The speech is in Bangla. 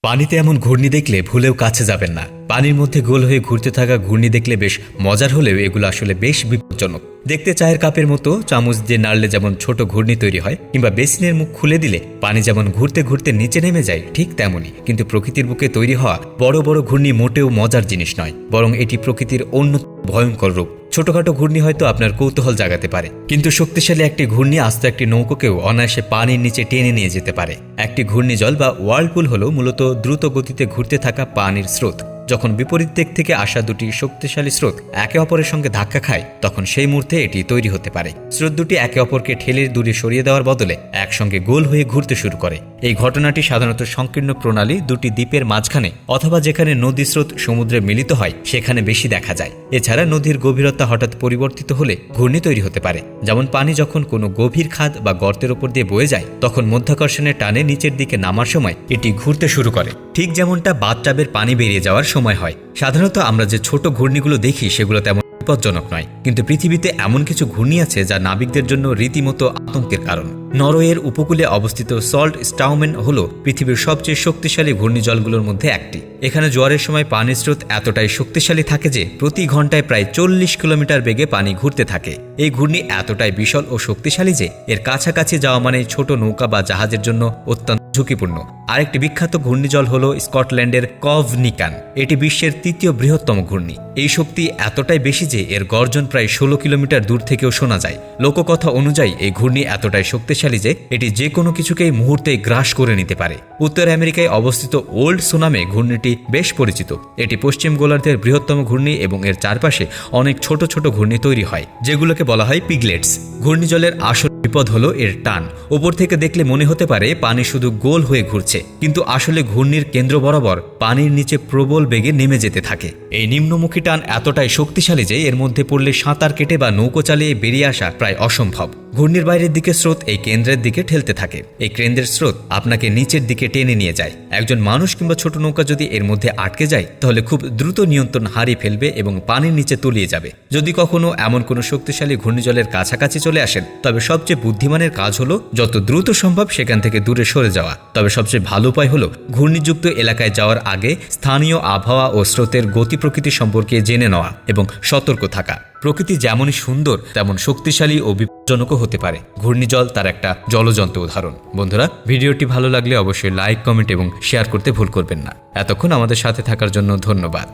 পানিতে এমন ঘূর্ণি দেখলে ভুলেও কাছে যাবেন না। পানির মধ্যে গোল হয়ে ঘুরতে থাকা ঘূর্ণি দেখলে বেশ মজার হলেও এগুলো আসলে বেশ বিপজ্জনক। দেখতে চায়ের কাপের মতো চামচ দিয়ে নাড়লে যেমন ছোট ঘূর্ণি তৈরি হয়, কিংবা বেসিনের মুখ খুলে দিলে পানি যেমন ঘুরতে ঘুরতে নিচে নেমে যায়, ঠিক তেমনই কিন্তু প্রকৃতির বুকে তৈরি হওয়া বড় বড় ঘূর্ণি মোটেও মজার জিনিস নয়, বরং এটি প্রকৃতির অন্য ভয়ঙ্কর রূপ। ছোটখাটো ঘূর্ণি হয়তো আপনার কৌতূহল জাগাতে পারে, কিন্তু শক্তিশালী একটি ঘূর্ণি আস্ত একটি নৌকোকেও অনায়াসে পানির নিচে টেনে নিয়ে যেতে পারে। একটি ঘূর্ণিজল বা ওয়ার্লপুল হলো মূলত দ্রুত গতিতে ঘুরতে থাকা পানির স্রোত। যখন বিপরীত দিক থেকে আসা দুটি শক্তিশালী স্রোত একে অপরের সঙ্গে ধাক্কা খায়, তখন সেই মুহূর্তে এটি তৈরি হতে পারে। স্রোত দুটি একে অপরকে ঠেলে দূরে সরিয়ে দেওয়ার বদলে একসঙ্গে গোল হয়ে ঘুরতে শুরু করে। এই ঘটনাটি সাধারণত সংকীর্ণ প্রণালী, দুটি দ্বীপের মাঝখানে অথবা যেখানে নদী স্রোত সমুদ্রে মিলিত হয় সেখানে বেশি দেখা যায়। এছাড়া নদীর গভীরতা হঠাৎ পরিবর্তিত হলে ঘূর্ণি তৈরি হতে পারে। যেমন পানি যখন কোনো গভীর খাদ বা গর্তের উপর দিয়ে বয়ে যায়, তখন মধ্যাকর্ষণের টানে নিচের দিকে নামার সময় এটি ঘুরতে শুরু করে, ঠিক যেমনটা বাথটাবের পানি বেরিয়ে যাওয়ার সময় হয়। সাধারণত আমরা যে ছোট ঘূর্ণিগুলো দেখি সেগুলো তেমন বিপজ্জনক নয়, কিন্তু পৃথিবীতে এমন কিছু ঘূর্ণি আছে যা নাবিকদের জন্য রীতিমতো আতঙ্কের কারণ। নরওয়ের উপকূলে অবস্থিত সল্ট স্টাউমেন হল পৃথিবীর সবচেয়ে শক্তিশালী ঘূর্ণিজলগুলোর মধ্যে একটি। এখানে জোয়ারের সময় পানির স্রোত এতটাই শক্তিশালী থাকে যে প্রতি ঘন্টায় প্রায় 40 কিলোমিটার বেগে পানি ঘুরতে থাকে। এই ঘূর্ণি এতটাই বিশাল ও শক্তিশালী যে এর কাছাকাছি যাওয়া মানে ছোট নৌকা বা জাহাজের জন্য অত্যন্ত ঝুঁকিপূর্ণ। আরেকটি বিখ্যাত ঘূর্ণিজল হল স্কটল্যান্ডের কভনিকান। এটি বিশ্বের তৃতীয় বৃহত্তম ঘূর্ণি। এই শক্তি এতটাই বেশি যে এর গর্জন প্রায় 16 কিলোমিটার দূর থেকেও শোনা যায়। লোককথা অনুযায়ী এই ঘূর্ণি এতটাই শক্তিশালী যে এটি যে কোনো কিছুকেই মুহূর্তেই গ্রাস করে নিতে পারে। উত্তর আমেরিকায় অবস্থিত ওল্ড সুনামে ঘূর্ণিটি বেশ পরিচিত। এটি পশ্চিম গোলার্ধের বৃহত্তম ঘূর্ণি এবং এর চারপাশে অনেক ছোট ছোট ঘূর্ণি তৈরি হয়, যেগুলোকে বলা হয় পিগলেটস। ঘূর্ণিজলের আসল বিপদ হলো এর টান। ওপর থেকে দেখলে মনে হতে পারে পানি শুধু গোল হয়ে ঘুরছে, কিন্তু আসলে ঘূর্ণির কেন্দ্র বরাবর পানির নিচে প্রবল বেগে নেমে যেতে থাকে। এই নিম্নমুখী টান এতটাই শক্তিশালী যে এর মধ্যে পড়লে সাঁতার কেটে বা নৌকো চালিয়ে বেরিয়ে আসা প্রায় অসম্ভব। ঘূর্ণির বাইরের দিকে স্রোত এই কেন্দ্রের দিকে ঠেলতে থাকে। এই কেন্দ্রের স্রোত আপনাকে নিচের দিকে টেনে নিয়ে যায়। একজন মানুষ কিংবা ছোট নৌকা যদি এর মধ্যে আটকে যায়, তাহলে খুব দ্রুত নিয়ন্ত্রণ হারিয়ে ফেলবে এবং পানির নিচে তলিয়ে যাবে। যদি কখনো এমন কোনো শক্তিশালী ঘূর্ণিজলের কাছাকাছি চলে আসেন, তবে সবচেয়ে বুদ্ধিমানের কাজ হলো যত দ্রুত সম্ভব সেখান থেকে দূরে সরে যাওয়া। তবে সবচেয়ে ভালো উপায় হলো ঘূর্ণিযুক্ত এলাকায় যাওয়ার আগে স্থানীয় আবহাওয়া ও স্রোতের গতি প্রকৃতি সম্পর্কে জেনে নেওয়া এবং সতর্ক থাকা। প্রকৃতি যেমনই সুন্দর তেমন শক্তিশালী ও বিপজ্জনকও হতে পারে। ঘূর্ণিজল তার একটা জ্বলজ্বন্ত উদাহরণ। বন্ধুরা, ভিডিওটি ভালো লাগলে অবশ্যই লাইক, কমেন্ট এবং শেয়ার করতে ভুল করবেন না। এতক্ষণ আমাদের সাথে থাকার জন্য ধন্যবাদ।